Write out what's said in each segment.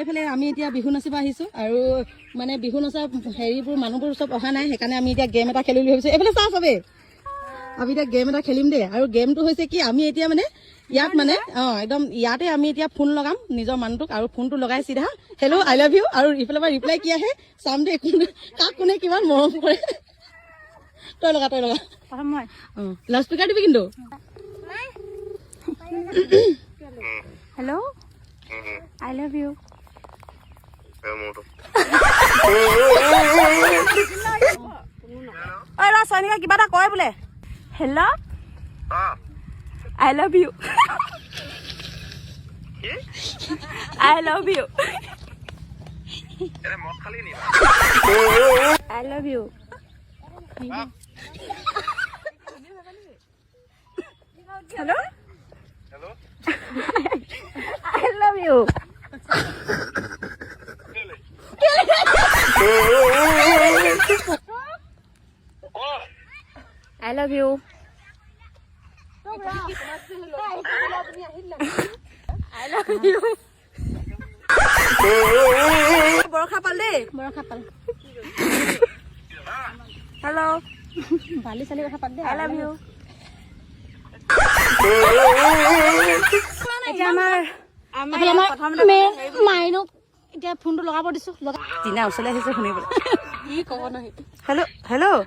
এইফালে আমি এতিয়া বিহু নাচিব আহিছোঁ আৰু মানে বিহু নচা হেৰিবোৰ মানুহবোৰ চব অহা নাই সেইকাৰণে আমি এতিয়া গেম এটা খেলিম বুলি ভাবিছোঁ এইফালে চা চবেই আমি এতিয়া গেম এটা খেলিম দেই আৰু গেমটো হৈছে কি আমি এতিয়া মানে ইয়াত মানে একদম ইয়াতে আমি এতিয়া ফোন লগাম নিজৰ মানুহটোক আৰু ফোনটো লগাই চিধা হেল্ল' আই লাভ ইউ আৰু ইফালৰ পৰা ৰিপ্লাই কি আহে চাম দেই কাক কোনে কিমান মৰম কৰে তই লগা লাউড স্পীকাৰ দিবি কিন্তু হেল্ল' আই লাভ ইউ ঐ ৰ চয়নিকা কিবা এটা কয় বোলে hello' I love you I love you I love you hello' I love you. I love you. I love you. Barkha পাল দেই বৰখা পাল হেল্ল' বালি চালি কথা পাত দে I love you. এতিয়া মাইনক এতিয়া ফোনটো লগাব দিছো দিনা ওচৰলৈ আহিছে শুনিবলৈ কি ক'ব নহয় hello' hello'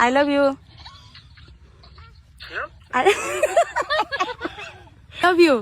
I love you love you